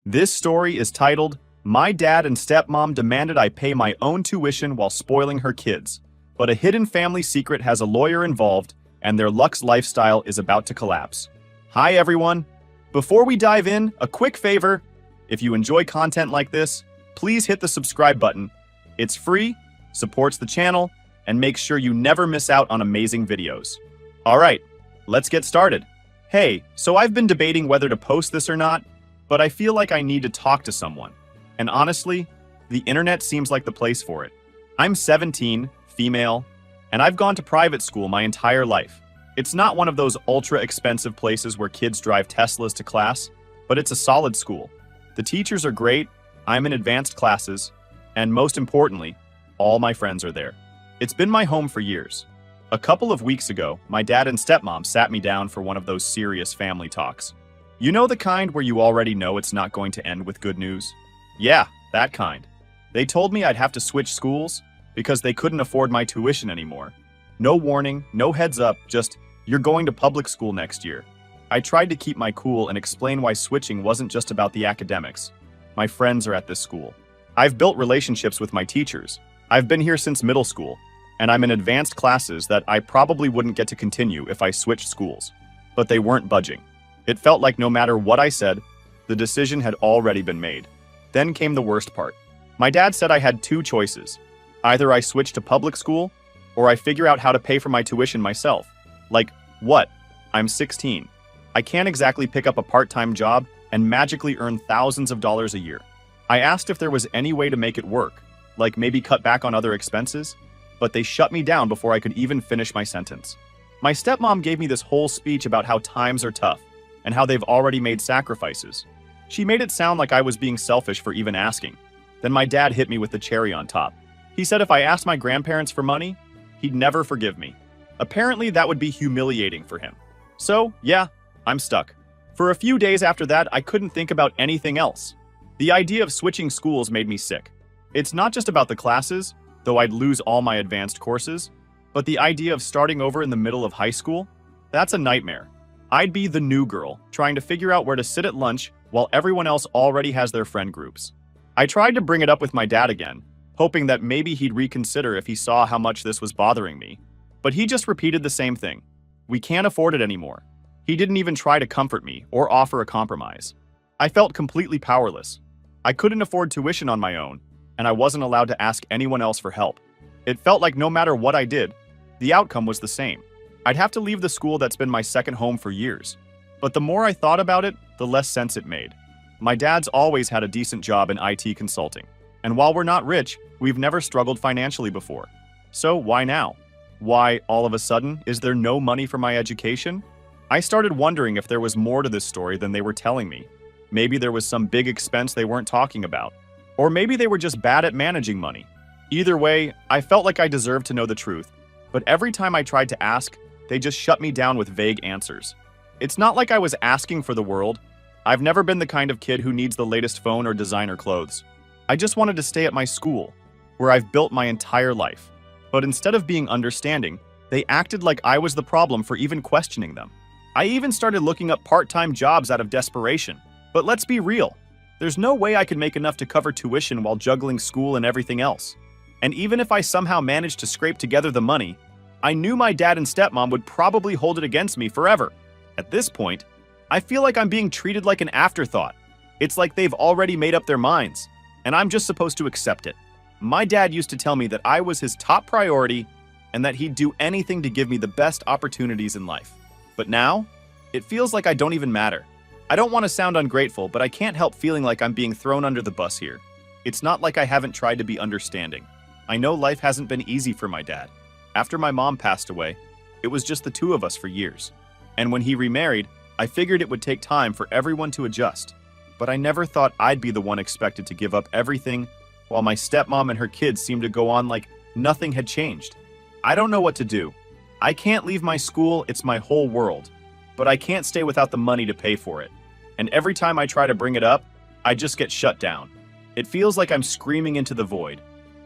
This story is titled, My Dad and Stepmom Demanded I Pay My Own Tuition While Spoiling Her Kids. But a hidden family secret has a lawyer involved, and their luxe lifestyle is about to collapse. Hi everyone! Before we dive in, a quick favor. If you enjoy content like this, please hit the subscribe button. It's free, supports the channel, and makes sure you never miss out on amazing videos. Alright, let's get started. Hey, so I've been debating whether to post this or not, but I feel like I need to talk to someone. And honestly, the internet seems like the place for it. I'm 17, female, and I've gone to private school my entire life. It's not one of those ultra-expensive places where kids drive Teslas to class, but it's a solid school. The teachers are great, I'm in advanced classes, and most importantly, all my friends are there. It's been my home for years. A couple of weeks ago, my dad and stepmom sat me down for one of those serious family talks. You know the kind where you already know it's not going to end with good news? Yeah, that kind. They told me I'd have to switch schools because they couldn't afford my tuition anymore. No warning, no heads up, just, you're going to public school next year. I tried to keep my cool and explain why switching wasn't just about the academics. My friends are at this school. I've built relationships with my teachers. I've been here since middle school, and I'm in advanced classes that I probably wouldn't get to continue if I switched schools. But they weren't budging. It felt like no matter what I said, the decision had already been made. Then came the worst part. My dad said I had two choices. Either I switch to public school, or I figure out how to pay for my tuition myself. Like, what? I'm 16. I can't exactly pick up a part-time job and magically earn thousands of dollars a year. I asked if there was any way to make it work, like maybe cut back on other expenses, but they shut me down before I could even finish my sentence. My stepmom gave me this whole speech about how times are tough, and how they've already made sacrifices. She made it sound like I was being selfish for even asking. Then my dad hit me with the cherry on top. He said if I asked my grandparents for money, he'd never forgive me. Apparently that would be humiliating for him. So, yeah, I'm stuck. For a few days after that, I couldn't think about anything else. The idea of switching schools made me sick. It's not just about the classes, though I'd lose all my advanced courses, but the idea of starting over in the middle of high school? That's a nightmare. I'd be the new girl, trying to figure out where to sit at lunch while everyone else already has their friend groups. I tried to bring it up with my dad again, hoping that maybe he'd reconsider if he saw how much this was bothering me. But he just repeated the same thing. We can't afford it anymore. He didn't even try to comfort me or offer a compromise. I felt completely powerless. I couldn't afford tuition on my own, and I wasn't allowed to ask anyone else for help. It felt like no matter what I did, the outcome was the same. I'd have to leave the school that's been my second home for years. But the more I thought about it, the less sense it made. My dad's always had a decent job in IT consulting. And while we're not rich, we've never struggled financially before. So why now? Why, all of a sudden, is there no money for my education? I started wondering if there was more to this story than they were telling me. Maybe there was some big expense they weren't talking about. Or maybe they were just bad at managing money. Either way, I felt like I deserved to know the truth. But every time I tried to ask, they just shut me down with vague answers. It's not like I was asking for the world. I've never been the kind of kid who needs the latest phone or designer clothes. I just wanted to stay at my school, where I've built my entire life. But instead of being understanding, they acted like I was the problem for even questioning them. I even started looking up part-time jobs out of desperation. But let's be real. There's no way I could make enough to cover tuition while juggling school and everything else. And even if I somehow managed to scrape together the money, I knew my dad and stepmom would probably hold it against me forever. At this point, I feel like I'm being treated like an afterthought. It's like they've already made up their minds, and I'm just supposed to accept it. My dad used to tell me that I was his top priority and that he'd do anything to give me the best opportunities in life. But now, it feels like I don't even matter. I don't want to sound ungrateful, but I can't help feeling like I'm being thrown under the bus here. It's not like I haven't tried to be understanding. I know life hasn't been easy for my dad. After my mom passed away, it was just the two of us for years. And when he remarried, I figured it would take time for everyone to adjust. But I never thought I'd be the one expected to give up everything, while my stepmom and her kids seemed to go on like nothing had changed. I don't know what to do. I can't leave my school, it's my whole world. But I can't stay without the money to pay for it. And every time I try to bring it up, I just get shut down. It feels like I'm screaming into the void,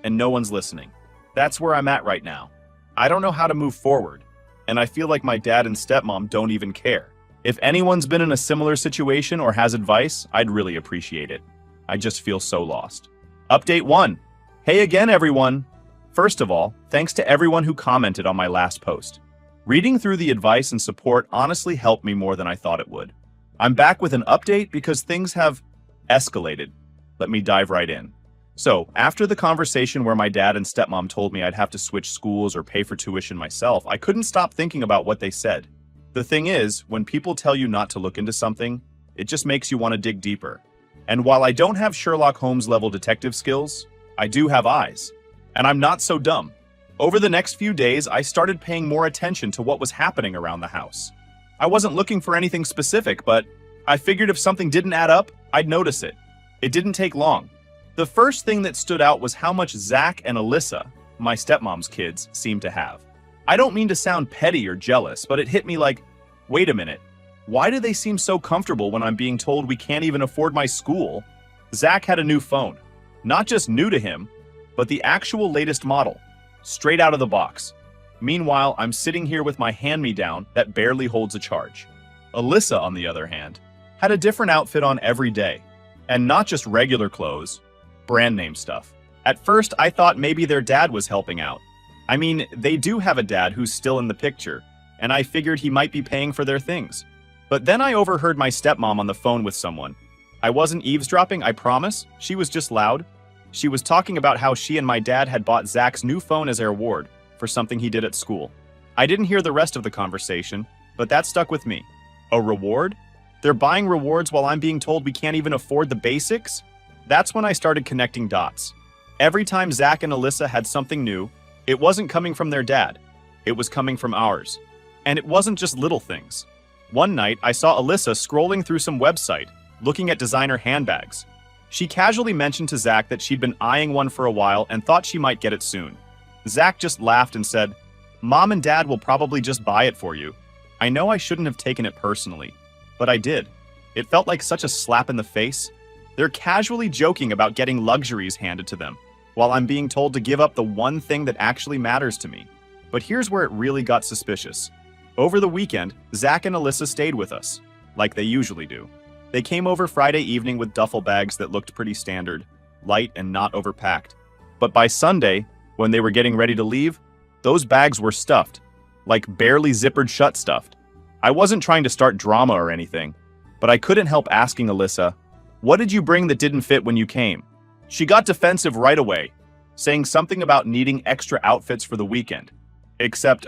and no one's listening. That's where I'm at right now. I don't know how to move forward, and I feel like my dad and stepmom don't even care. If anyone's been in a similar situation or has advice, I'd really appreciate it. I just feel so lost. Update 1. Hey again, everyone. First of all, thanks to everyone who commented on my last post. Reading through the advice and support honestly helped me more than I thought it would. I'm back with an update because things have escalated. Let me dive right in. So, after the conversation where my dad and stepmom told me I'd have to switch schools or pay for tuition myself, I couldn't stop thinking about what they said. The thing is, when people tell you not to look into something, it just makes you want to dig deeper. And while I don't have Sherlock Holmes level detective skills, I do have eyes. And I'm not so dumb. Over the next few days, I started paying more attention to what was happening around the house. I wasn't looking for anything specific, but I figured if something didn't add up, I'd notice it. It didn't take long. The first thing that stood out was how much Zach and Alyssa, my stepmom's kids, seemed to have. I don't mean to sound petty or jealous, but it hit me like, wait a minute. Why do they seem so comfortable when I'm being told we can't even afford my school? Zach had a new phone. Not just new to him, but the actual latest model. Straight out of the box. Meanwhile, I'm sitting here with my hand-me-down that barely holds a charge. Alyssa, on the other hand, had a different outfit on every day. And not just regular clothes, brand name stuff. At first, I thought maybe their dad was helping out. I mean, they do have a dad who's still in the picture, and I figured he might be paying for their things. But then I overheard my stepmom on the phone with someone. I wasn't eavesdropping, I promise. She was just loud. She was talking about how she and my dad had bought Zach's new phone as a reward for something he did at school. I didn't hear the rest of the conversation, but that stuck with me. A reward? They're buying rewards while I'm being told we can't even afford the basics? That's when I started connecting dots. Every time Zach and Alyssa had something new, it wasn't coming from their dad. It was coming from ours. And it wasn't just little things. One night, I saw Alyssa scrolling through some website, looking at designer handbags. She casually mentioned to Zach that she'd been eyeing one for a while and thought she might get it soon. Zach just laughed and said, "Mom and Dad will probably just buy it for you." I know I shouldn't have taken it personally, but I did. It felt like such a slap in the face. They're casually joking about getting luxuries handed to them, while I'm being told to give up the one thing that actually matters to me. But here's where it really got suspicious. Over the weekend, Zach and Alyssa stayed with us, like they usually do. They came over Friday evening with duffel bags that looked pretty standard, light and not overpacked. But by Sunday, when they were getting ready to leave, those bags were stuffed, like barely zippered shut stuffed. I wasn't trying to start drama or anything, but I couldn't help asking Alyssa, "What did you bring that didn't fit when you came?" She got defensive right away, saying something about needing extra outfits for the weekend. Except,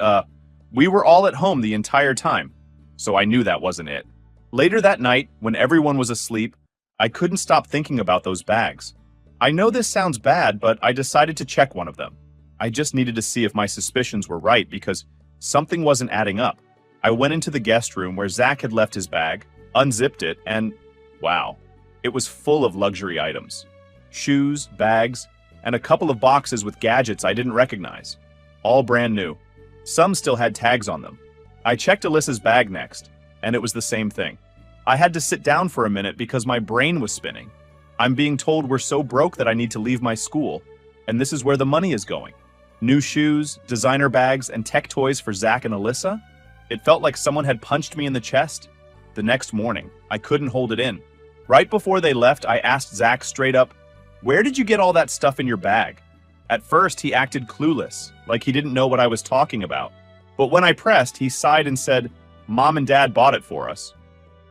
we were all at home the entire time, so I knew that wasn't it. Later that night, when everyone was asleep, I couldn't stop thinking about those bags. I know this sounds bad, but I decided to check one of them. I just needed to see if my suspicions were right because something wasn't adding up. I went into the guest room where Zach had left his bag, unzipped it, and wow, it was full of luxury items. Shoes, bags, and a couple of boxes with gadgets I didn't recognize. All brand new. Some still had tags on them. I checked Alyssa's bag next, and it was the same thing. I had to sit down for a minute because my brain was spinning. I'm being told we're so broke that I need to leave my school, and this is where the money is going. New shoes, designer bags, and tech toys for Zach and Alyssa? It felt like someone had punched me in the chest. The next morning, I couldn't hold it in. Right before they left, I asked Zach straight up, "Where did you get all that stuff in your bag?" At first, he acted clueless, like he didn't know what I was talking about. But when I pressed, he sighed and said, "Mom and Dad bought it for us."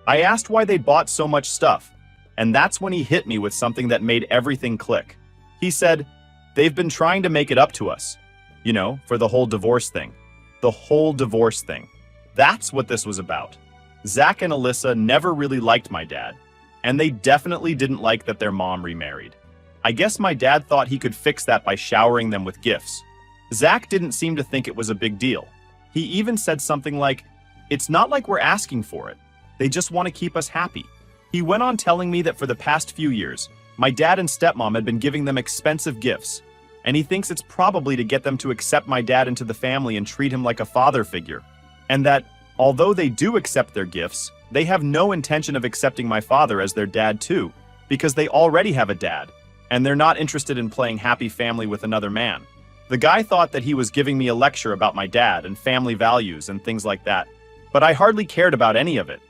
I asked why they bought so much stuff, and that's when he hit me with something that made everything click. He said, "They've been trying to make it up to us. You know, for the whole divorce thing. The whole divorce thing. That's what this was about." Zach and Alyssa never really liked my dad, and they definitely didn't like that their mom remarried. I guess my dad thought he could fix that by showering them with gifts. Zach didn't seem to think it was a big deal. He even said something like, "It's not like we're asking for it. They just want to keep us happy." He went on telling me that for the past few years, my dad and stepmom had been giving them expensive gifts, and he thinks it's probably to get them to accept my dad into the family and treat him like a father figure. And that, although they do accept their gifts, they have no intention of accepting my father as their dad too, because they already have a dad, and they're not interested in playing happy family with another man. The guy thought that he was giving me a lecture about my dad and family values and things like that, but I hardly cared about any of it.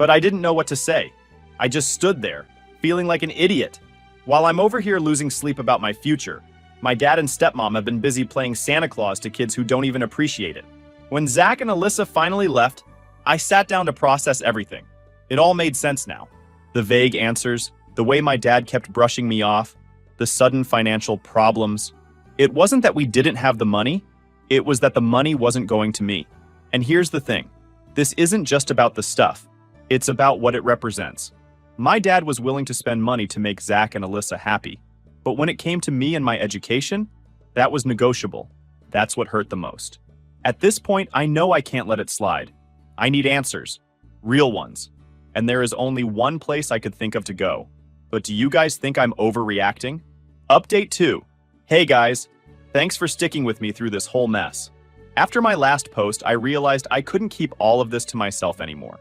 But I didn't know what to say. I just stood there, feeling like an idiot. While I'm over here losing sleep about my future, my dad and stepmom have been busy playing Santa Claus to kids who don't even appreciate it. When Zach and Alyssa finally left, I sat down to process everything. It all made sense now. The vague answers, the way my dad kept brushing me off, the sudden financial problems. It wasn't that we didn't have the money, it was that the money wasn't going to me. And here's the thing, this isn't just about the stuff, it's about what it represents. My dad was willing to spend money to make Zach and Alyssa happy, but when it came to me and my education, that was negotiable. That's what hurt the most. At this point, I know I can't let it slide. I need answers, real ones. And there is only one place I could think of to go. But do you guys think I'm overreacting? Update 2. Hey guys, thanks for sticking with me through this whole mess. After my last post, I realized I couldn't keep all of this to myself anymore.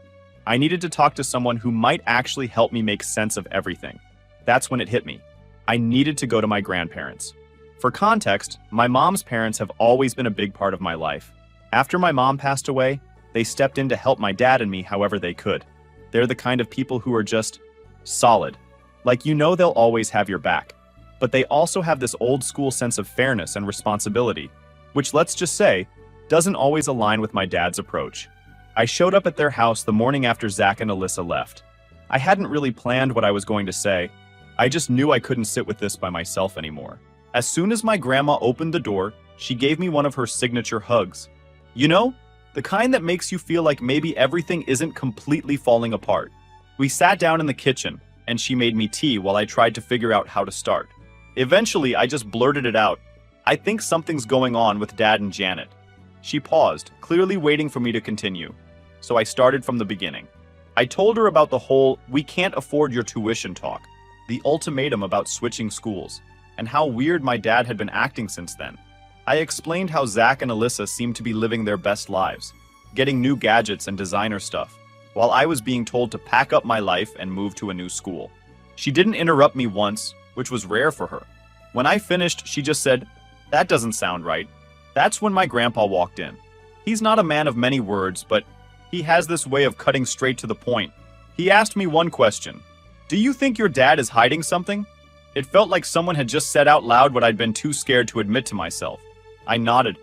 I needed to talk to someone who might actually help me make sense of everything. That's when it hit me. I needed to go to my grandparents. For context, my mom's parents have always been a big part of my life. After my mom passed away, they stepped in to help my dad and me however they could. They're the kind of people who are just solid. Like, you know, they'll always have your back. But they also have this old school sense of fairness and responsibility, which, let's just say, doesn't always align with my dad's approach. I showed up at their house the morning after Zach and Alyssa left. I hadn't really planned what I was going to say. I just knew I couldn't sit with this by myself anymore. As soon as my grandma opened the door, she gave me one of her signature hugs. You know, the kind that makes you feel like maybe everything isn't completely falling apart. We sat down in the kitchen, and she made me tea while I tried to figure out how to start. Eventually, I just blurted it out. I think something's going on with Dad and Janet. She paused, clearly waiting for me to continue. So I started from the beginning. I told her about the whole "we can't afford your tuition" talk, the ultimatum about switching schools, and how weird my dad had been acting since then. I explained how Zach and Alyssa seemed to be living their best lives, getting new gadgets and designer stuff, while I was being told to pack up my life and move to a new school. She didn't interrupt me once, which was rare for her. When I finished, she just said, "That doesn't sound right." That's when my grandpa walked in. He's not a man of many words, but he has this way of cutting straight to the point. He asked me one question. "Do you think your dad is hiding something?" It felt like someone had just said out loud what I'd been too scared to admit to myself. I nodded,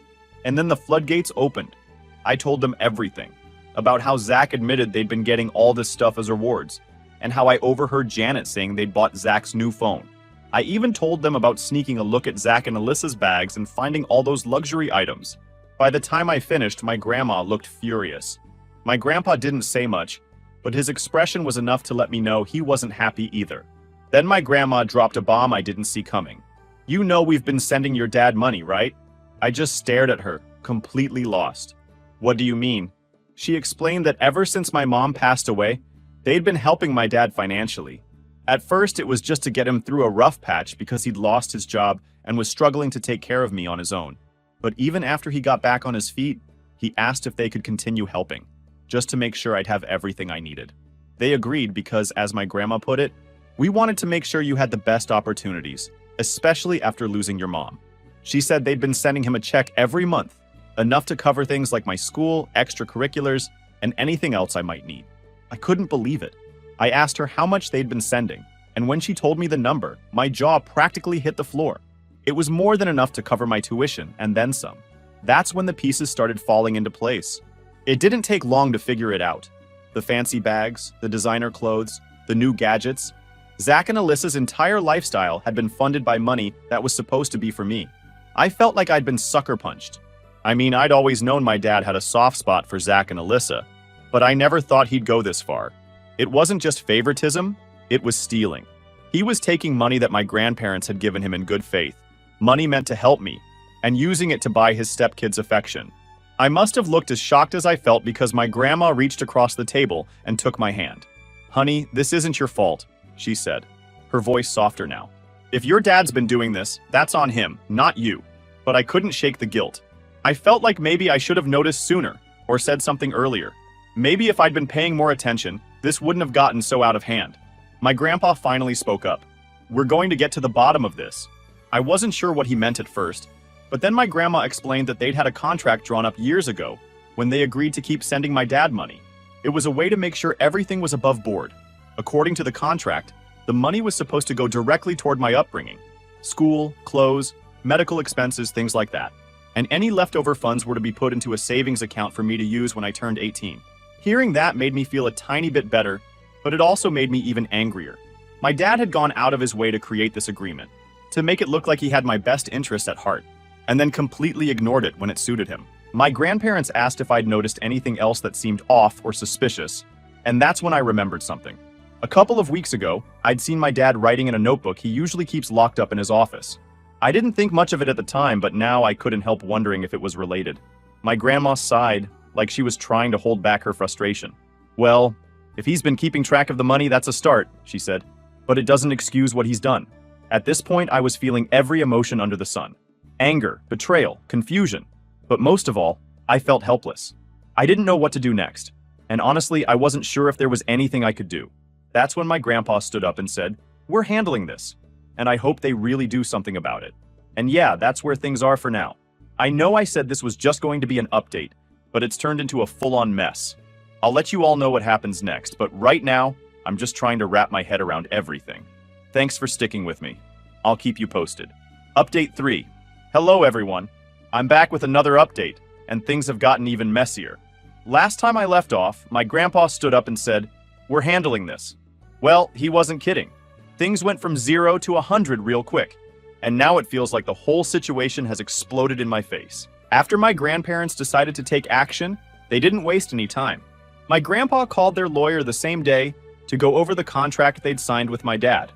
and then the floodgates opened. I told them everything, about how Zach admitted they'd been getting all this stuff as rewards, and how I overheard Janet saying they'd bought Zach's new phone. I even told them about sneaking a look at Zach and Alyssa's bags and finding all those luxury items. By the time I finished, my grandma looked furious. My grandpa didn't say much, but his expression was enough to let me know he wasn't happy either. Then my grandma dropped a bomb I didn't see coming. "You know we've been sending your dad money, right?" I just stared at her, completely lost. "What do you mean?" She explained that ever since my mom passed away, they'd been helping my dad financially. At first, it was just to get him through a rough patch because he'd lost his job and was struggling to take care of me on his own. But even after he got back on his feet, he asked if they could continue helping, just to make sure I'd have everything I needed. They agreed because, as my grandma put it, "We wanted to make sure you had the best opportunities, especially after losing your mom." She said they'd been sending him a check every month, enough to cover things like my school, extracurriculars, and anything else I might need. I couldn't believe it. I asked her how much they'd been sending, and when she told me the number, my jaw practically hit the floor. It was more than enough to cover my tuition, and then some. That's when the pieces started falling into place. It didn't take long to figure it out. The fancy bags, the designer clothes, the new gadgets. Zach and Alyssa's entire lifestyle had been funded by money that was supposed to be for me. I felt like I'd been sucker punched. I mean, I'd always known my dad had a soft spot for Zach and Alyssa, but I never thought he'd go this far. It wasn't just favoritism, it was stealing. He was taking money that my grandparents had given him in good faith, money meant to help me, and using it to buy his stepkids' affection. I must have looked as shocked as I felt because my grandma reached across the table and took my hand. "Honey, this isn't your fault," she said, her voice softer now. "If your dad's been doing this, that's on him, not you." But I couldn't shake the guilt. I felt like maybe I should have noticed sooner, or said something earlier. Maybe if I'd been paying more attention, this wouldn't have gotten so out of hand. My grandpa finally spoke up. "We're going to get to the bottom of this." I wasn't sure what he meant at first, but then my grandma explained that they'd had a contract drawn up years ago when they agreed to keep sending my dad money. It was a way to make sure everything was above board. According to the contract, the money was supposed to go directly toward my upbringing. School, clothes, medical expenses, things like that. And any leftover funds were to be put into a savings account for me to use when I turned 18. Hearing that made me feel a tiny bit better, but it also made me even angrier. My dad had gone out of his way to create this agreement, to make it look like he had my best interest at heart, and then completely ignored it when it suited him. My grandparents asked if I'd noticed anything else that seemed off or suspicious, and that's when I remembered something. A couple of weeks ago, I'd seen my dad writing in a notebook he usually keeps locked up in his office. I didn't think much of it at the time, but now I couldn't help wondering if it was related. My grandma sighed, like she was trying to hold back her frustration. "Well, if he's been keeping track of the money, that's a start," she said. "But it doesn't excuse what he's done." At this point, I was feeling every emotion under the sun. Anger, betrayal, confusion. But most of all, I felt helpless. I didn't know what to do next. And honestly, I wasn't sure if there was anything I could do. That's when my grandpa stood up and said, "We're handling this. And I hope they really do something about it." And yeah, that's where things are for now. I know I said this was just going to be an update, but it's turned into a full-on mess. I'll let you all know what happens next, but right now, I'm just trying to wrap my head around everything. Thanks for sticking with me. I'll keep you posted. Update 3. Hello everyone. I'm back with another update, and things have gotten even messier. Last time I left off, my grandpa stood up and said, "We're handling this." Well, he wasn't kidding. Things went from 0 to 100 real quick, and now it feels like the whole situation has exploded in my face. After my grandparents decided to take action, they didn't waste any time. My grandpa called their lawyer the same day to go over the contract they'd signed with my dad.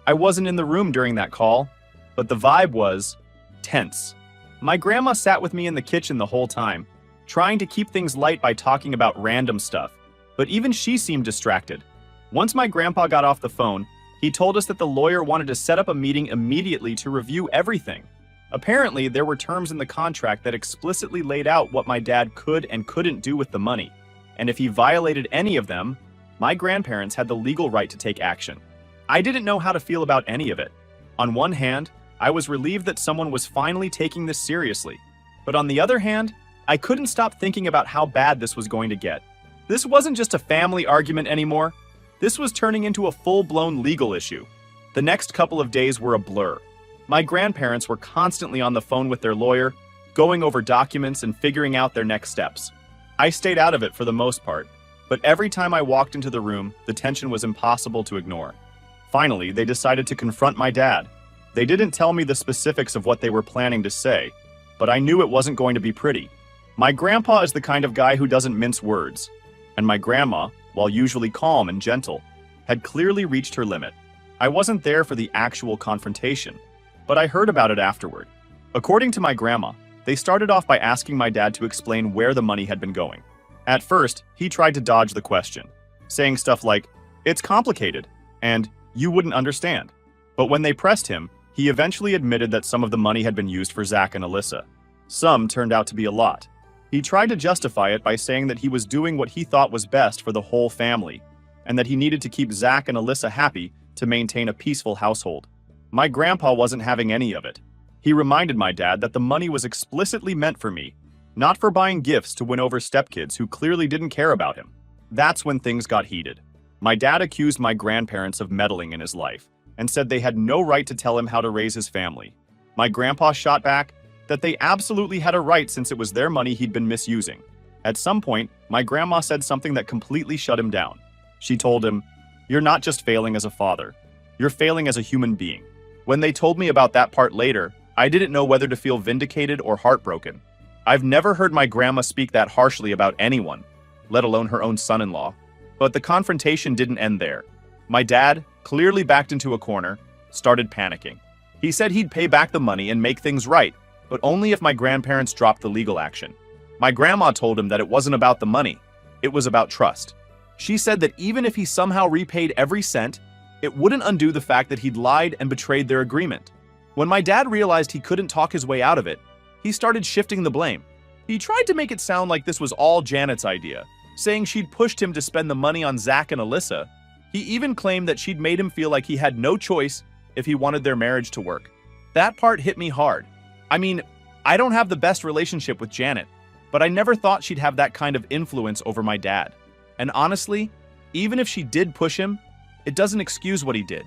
I wasn't in the room during that call, but the vibe was tense. My grandma sat with me in the kitchen the whole time, trying to keep things light by talking about random stuff, but even she seemed distracted. Once my grandpa got off the phone, he told us that the lawyer wanted to set up a meeting immediately to review everything. Apparently, there were terms in the contract that explicitly laid out what my dad could and couldn't do with the money, and if he violated any of them, my grandparents had the legal right to take action. I didn't know how to feel about any of it. On one hand, I was relieved that someone was finally taking this seriously, but on the other hand, I couldn't stop thinking about how bad this was going to get. This wasn't just a family argument anymore. This was turning into a full-blown legal issue. The next couple of days were a blur. My grandparents were constantly on the phone with their lawyer, going over documents and figuring out their next steps. I stayed out of it for the most part, but every time I walked into the room, the tension was impossible to ignore. Finally, they decided to confront my dad. They didn't tell me the specifics of what they were planning to say, but I knew it wasn't going to be pretty. My grandpa is the kind of guy who doesn't mince words, and my grandma, while usually calm and gentle, had clearly reached her limit. I wasn't there for the actual confrontation, but I heard about it afterward. According to my grandma, they started off by asking my dad to explain where the money had been going. At first, he tried to dodge the question, saying stuff like, "It's complicated," and "You wouldn't understand." But when they pressed him, he eventually admitted that some of the money had been used for Zach and Alyssa. Some turned out to be a lot. He tried to justify it by saying that he was doing what he thought was best for the whole family, and that he needed to keep Zach and Alyssa happy to maintain a peaceful household. My grandpa wasn't having any of it. He reminded my dad that the money was explicitly meant for me, not for buying gifts to win over stepkids who clearly didn't care about him. That's when things got heated. My dad accused my grandparents of meddling in his life, and said they had no right to tell him how to raise his family. My grandpa shot back that they absolutely had a right since it was their money he'd been misusing. At some point, my grandma said something that completely shut him down. She told him, "You're not just failing as a father, you're failing as a human being." When they told me about that part later, I didn't know whether to feel vindicated or heartbroken. I've never heard my grandma speak that harshly about anyone, let alone her own son-in-law. But the confrontation didn't end there. My dad, clearly backed into a corner, started panicking. He said he'd pay back the money and make things right, but only if my grandparents dropped the legal action. My grandma told him that it wasn't about the money, it was about trust. She said that even if he somehow repaid every cent, it wouldn't undo the fact that he'd lied and betrayed their agreement. When my dad realized he couldn't talk his way out of it, he started shifting the blame. He tried to make it sound like this was all Janet's idea, saying she'd pushed him to spend the money on Zach and Alyssa. He even claimed that she'd made him feel like he had no choice if he wanted their marriage to work. That part hit me hard. I mean, I don't have the best relationship with Janet, but I never thought she'd have that kind of influence over my dad. And honestly, even if she did push him, it doesn't excuse what he did.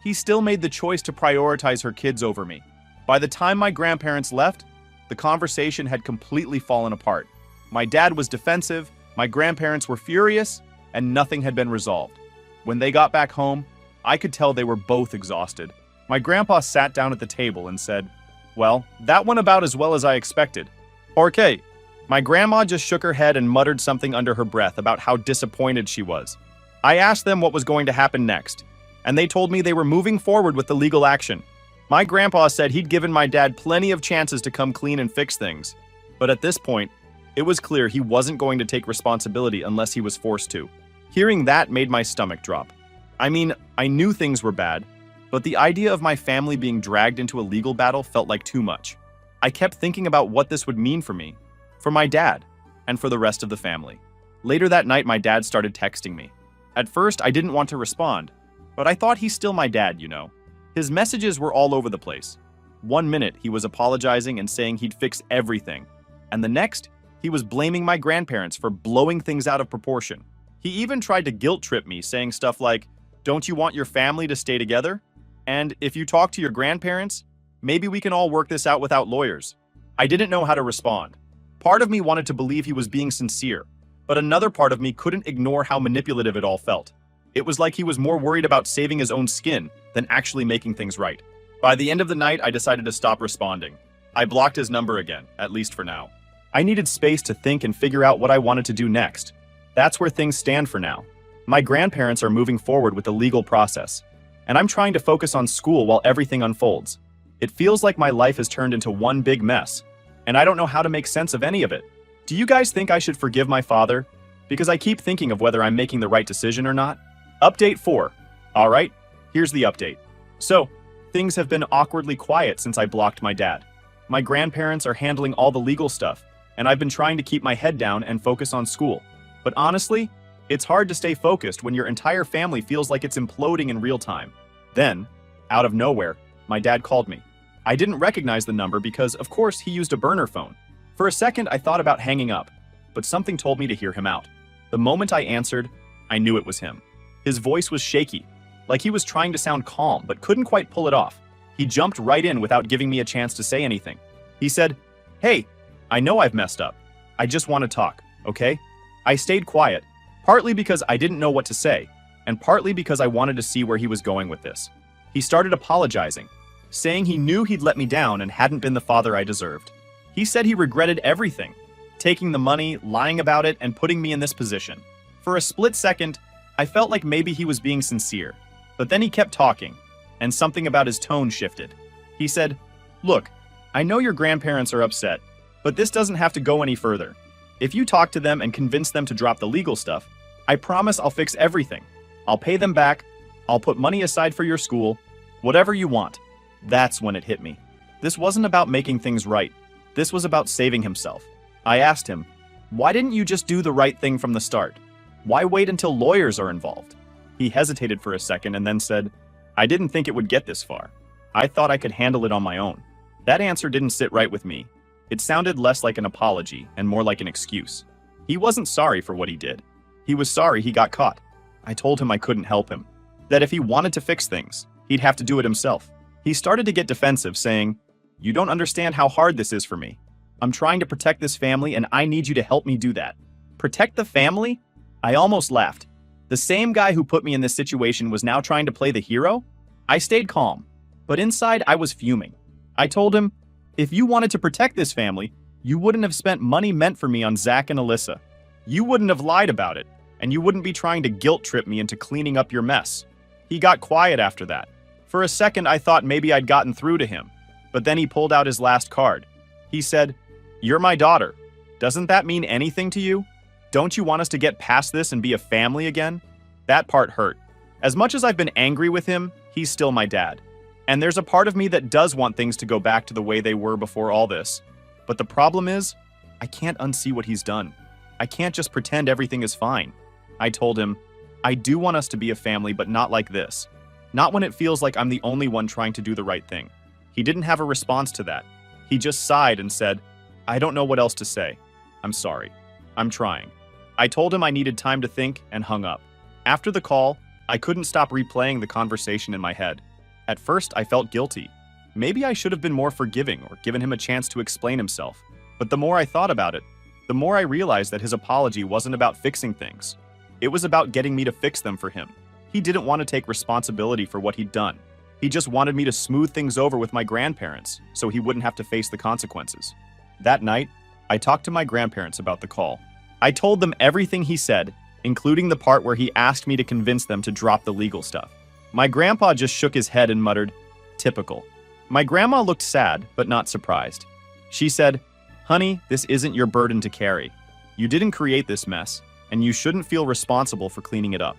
He still made the choice to prioritize her kids over me. By the time my grandparents left, the conversation had completely fallen apart. My dad was defensive, my grandparents were furious, and nothing had been resolved. When they got back home, I could tell they were both exhausted. My grandpa sat down at the table and said, "Well, that went about as well as I expected." "Okay." My grandma just shook her head and muttered something under her breath about how disappointed she was. I asked them what was going to happen next, and they told me they were moving forward with the legal action. My grandpa said he'd given my dad plenty of chances to come clean and fix things, but at this point, it was clear he wasn't going to take responsibility unless he was forced to. Hearing that made my stomach drop. I mean, I knew things were bad, but the idea of my family being dragged into a legal battle felt like too much. I kept thinking about what this would mean for me, for my dad, and for the rest of the family. Later that night, my dad started texting me. At first, I didn't want to respond, but I thought he's still my dad, you know. His messages were all over the place. One minute, he was apologizing and saying he'd fix everything, and the next, he was blaming my grandparents for blowing things out of proportion. He even tried to guilt trip me, saying stuff like, "Don't you want your family to stay together? And if you talk to your grandparents, maybe we can all work this out without lawyers." I didn't know how to respond. Part of me wanted to believe he was being sincere, but another part of me couldn't ignore how manipulative it all felt. It was like he was more worried about saving his own skin than actually making things right. By the end of the night, I decided to stop responding. I blocked his number again, at least for now. I needed space to think and figure out what I wanted to do next. That's where things stand for now. My grandparents are moving forward with the legal process, and I'm trying to focus on school while everything unfolds. It feels like my life has turned into one big mess, and I don't know how to make sense of any of it. Do you guys think I should forgive my father? Because I keep thinking of whether I'm making the right decision or not. Update 4. All right, here's the update. So, things have been awkwardly quiet since I blocked my dad. My grandparents are handling all the legal stuff, and I've been trying to keep my head down and focus on school. But honestly, it's hard to stay focused when your entire family feels like it's imploding in real time. Then, out of nowhere, my dad called me. I didn't recognize the number because, of course, he used a burner phone. For a second, I thought about hanging up, but something told me to hear him out. The moment I answered, I knew it was him. His voice was shaky, like he was trying to sound calm but couldn't quite pull it off. He jumped right in without giving me a chance to say anything. He said, "Hey, I know I've messed up. I just want to talk, okay?" I stayed quiet, partly because I didn't know what to say, and partly because I wanted to see where he was going with this. He started apologizing, saying he knew he'd let me down and hadn't been the father I deserved. He said he regretted everything, taking the money, lying about it, and putting me in this position. For a split second, I felt like maybe he was being sincere, but then he kept talking, and something about his tone shifted. He said, "Look, I know your grandparents are upset, but this doesn't have to go any further. If you talk to them and convince them to drop the legal stuff, I promise I'll fix everything. I'll pay them back, I'll put money aside for your school, whatever you want." That's when it hit me. This wasn't about making things right. This was about saving himself. I asked him, "Why didn't you just do the right thing from the start? Why wait until lawyers are involved?" He hesitated for a second and then said, "I didn't think it would get this far. I thought I could handle it on my own." That answer didn't sit right with me. It sounded less like an apology and more like an excuse. He wasn't sorry for what he did. He was sorry he got caught. I told him I couldn't help him, that if he wanted to fix things, he'd have to do it himself. He started to get defensive, saying, "You don't understand how hard this is for me. I'm trying to protect this family and I need you to help me do that." Protect the family? I almost laughed. The same guy who put me in this situation was now trying to play the hero? I stayed calm, but inside I was fuming. I told him, "If you wanted to protect this family, you wouldn't have spent money meant for me on Zach and Alyssa. You wouldn't have lied about it, and you wouldn't be trying to guilt trip me into cleaning up your mess." He got quiet after that. For a second, I thought maybe I'd gotten through to him, but then he pulled out his last card. He said, "You're my daughter. Doesn't that mean anything to you? Don't you want us to get past this and be a family again?" That part hurt. As much as I've been angry with him, he's still my dad. And there's a part of me that does want things to go back to the way they were before all this. But the problem is, I can't unsee what he's done. I can't just pretend everything is fine. I told him, "I do want us to be a family, but not like this. Not when it feels like I'm the only one trying to do the right thing." He didn't have a response to that. He just sighed and said, "I don't know what else to say. I'm sorry. I'm trying." I told him I needed time to think and hung up. After the call, I couldn't stop replaying the conversation in my head. At first, I felt guilty. Maybe I should have been more forgiving or given him a chance to explain himself. But the more I thought about it, the more I realized that his apology wasn't about fixing things. It was about getting me to fix them for him. He didn't want to take responsibility for what he'd done. He just wanted me to smooth things over with my grandparents so he wouldn't have to face the consequences. That night, I talked to my grandparents about the call. I told them everything he said, including the part where he asked me to convince them to drop the legal stuff. My grandpa just shook his head and muttered, "Typical." My grandma looked sad, but not surprised. She said, "Honey, this isn't your burden to carry. You didn't create this mess, and you shouldn't feel responsible for cleaning it up."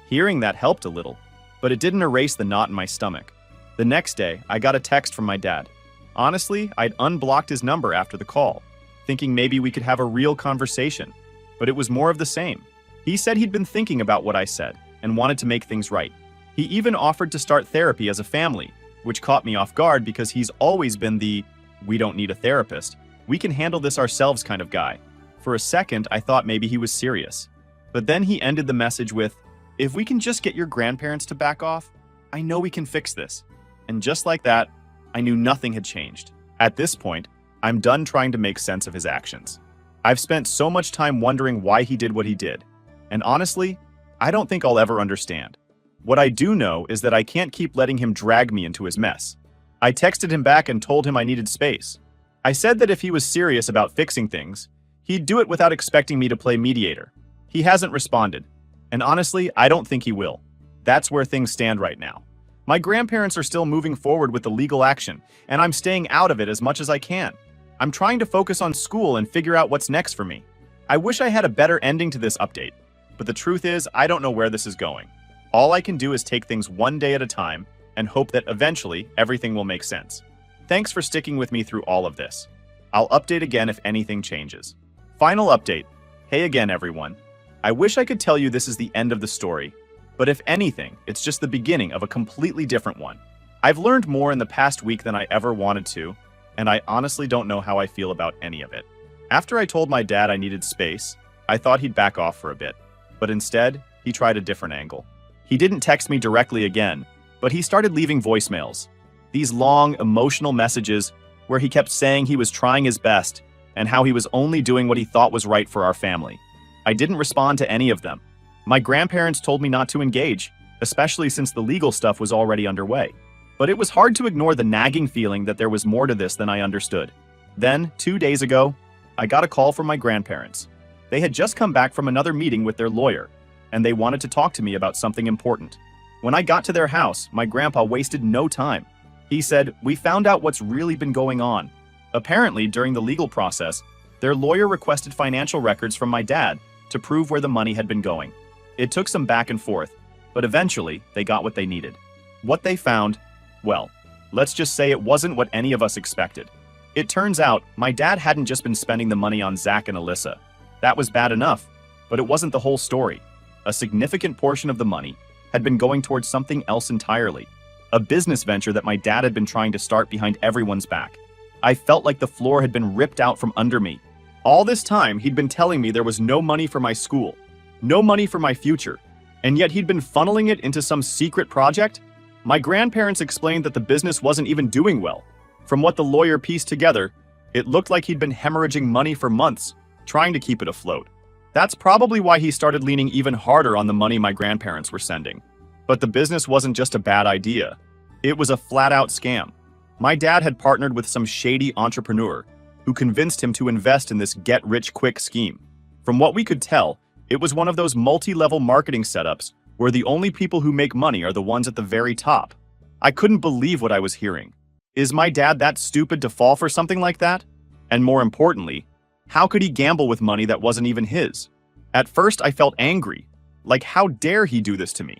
Hearing that helped a little, but it didn't erase the knot in my stomach. The next day, I got a text from my dad. Honestly, I'd unblocked his number after the call, thinking maybe we could have a real conversation, but it was more of the same. He said he'd been thinking about what I said and wanted to make things right. He even offered to start therapy as a family, which caught me off guard because he's always been the "we don't need a therapist, we can handle this ourselves" kind of guy. For a second, I thought maybe he was serious. But then he ended the message with, "If we can just get your grandparents to back off, I know we can fix this." And just like that, I knew nothing had changed. At this point, I'm done trying to make sense of his actions. I've spent so much time wondering why he did what he did. And honestly, I don't think I'll ever understand. What I do know is that I can't keep letting him drag me into his mess. I texted him back and told him I needed space. I said that if he was serious about fixing things, he'd do it without expecting me to play mediator. He hasn't responded. And honestly, I don't think he will. That's where things stand right now. My grandparents are still moving forward with the legal action, and I'm staying out of it as much as I can. I'm trying to focus on school and figure out what's next for me. I wish I had a better ending to this update, but the truth is, I don't know where this is going. All I can do is take things one day at a time and hope that eventually everything will make sense. Thanks for sticking with me through all of this. I'll update again if anything changes. Final update. Hey again, everyone. I wish I could tell you this is the end of the story, but if anything, it's just the beginning of a completely different one. I've learned more in the past week than I ever wanted to, and I honestly don't know how I feel about any of it. After I told my dad I needed space, I thought he'd back off for a bit, but instead, he tried a different angle. He didn't text me directly again, but he started leaving voicemails. These long, emotional messages where he kept saying he was trying his best and how he was only doing what he thought was right for our family. I didn't respond to any of them. My grandparents told me not to engage, especially since the legal stuff was already underway. But it was hard to ignore the nagging feeling that there was more to this than I understood. Then, 2 days ago, I got a call from my grandparents. They had just come back from another meeting with their lawyer, and they wanted to talk to me about something important. When I got to their house, my grandpa wasted no time. He said, "We found out what's really been going on." Apparently, during the legal process, their lawyer requested financial records from my dad to prove where the money had been going. It took some back and forth, but eventually they got what they needed. What they found, well, let's just say it wasn't what any of us expected. It turns out my dad hadn't just been spending the money on Zach and Alyssa. That was bad enough, but it wasn't the whole story. A significant portion of the money had been going towards something else entirely. A business venture that my dad had been trying to start behind everyone's back. I felt like the floor had been ripped out from under me. All this time, he'd been telling me there was no money for my school, no money for my future, and yet he'd been funneling it into some secret project? My grandparents explained that the business wasn't even doing well. From what the lawyer pieced together, it looked like he'd been hemorrhaging money for months, trying to keep it afloat. That's probably why he started leaning even harder on the money my grandparents were sending. But the business wasn't just a bad idea. It was a flat-out scam. My dad had partnered with some shady entrepreneur who convinced him to invest in this get-rich-quick scheme. From what we could tell, it was one of those multi-level marketing setups where the only people who make money are the ones at the very top. I couldn't believe what I was hearing. Is my dad that stupid to fall for something like that? And more importantly, how could he gamble with money that wasn't even his? At first, I felt angry. Like, how dare he do this to me?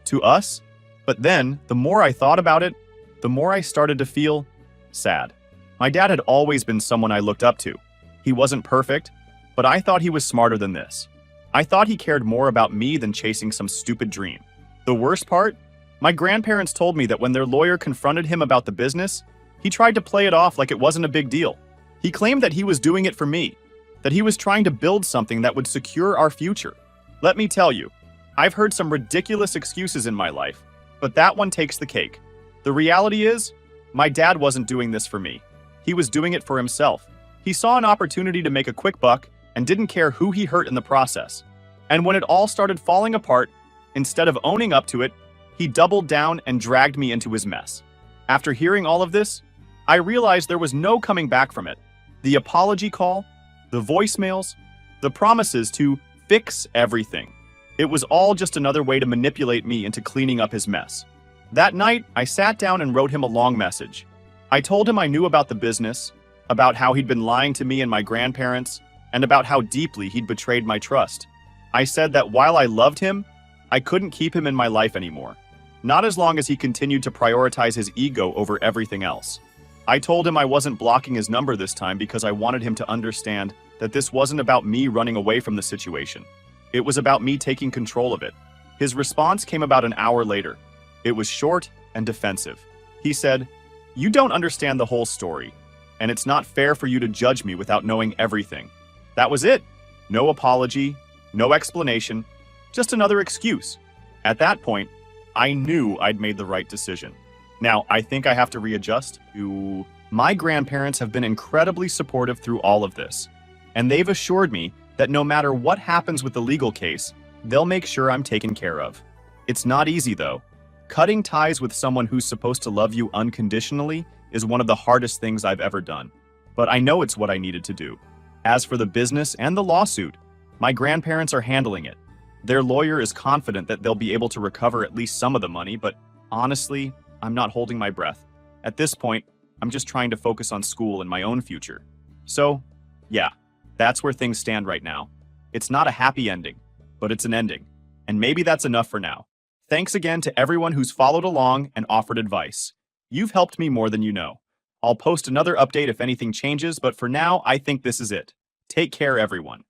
To us? But then, the more I thought about it, the more I started to feel sad. My dad had always been someone I looked up to. He wasn't perfect, but I thought he was smarter than this. I thought he cared more about me than chasing some stupid dream. The worst part? My grandparents told me that when their lawyer confronted him about the business, he tried to play it off like it wasn't a big deal. He claimed that he was doing it for me. that he was trying to build something that would secure our future. Let me tell you, I've heard some ridiculous excuses in my life, but that one takes the cake. The reality is, my dad wasn't doing this for me. He was doing it for himself. He saw an opportunity to make a quick buck and didn't care who he hurt in the process. And when it all started falling apart, instead of owning up to it, he doubled down and dragged me into his mess. After hearing all of this, I realized there was no coming back from it. The apology call, the voicemails, the promises to fix everything. It was all just another way to manipulate me into cleaning up his mess. That night, I sat down and wrote him a long message. I told him I knew about the business, about how he'd been lying to me and my grandparents, and about how deeply he'd betrayed my trust. I said that while I loved him, I couldn't keep him in my life anymore. Not as long as he continued to prioritize his ego over everything else. I told him I wasn't blocking his number this time because I wanted him to understand that this wasn't about me running away from the situation. It was about me taking control of it. His response came about an hour later. It was short and defensive. He said, "You don't understand the whole story, and it's not fair for you to judge me without knowing everything." That was it. No apology, no explanation, just another excuse. At that point, I knew I'd made the right decision. Now, I think I have to readjust to... My grandparents have been incredibly supportive through all of this, and they've assured me that no matter what happens with the legal case, they'll make sure I'm taken care of. It's not easy, though. Cutting ties with someone who's supposed to love you unconditionally is one of the hardest things I've ever done. But I know it's what I needed to do. As for the business and the lawsuit, my grandparents are handling it. Their lawyer is confident that they'll be able to recover at least some of the money, but honestly, I'm not holding my breath. At this point, I'm just trying to focus on school and my own future. So, yeah, that's where things stand right now. It's not a happy ending, but it's an ending. And maybe that's enough for now. Thanks again to everyone who's followed along and offered advice. You've helped me more than you know. I'll post another update if anything changes, but for now, I think this is it. Take care, everyone.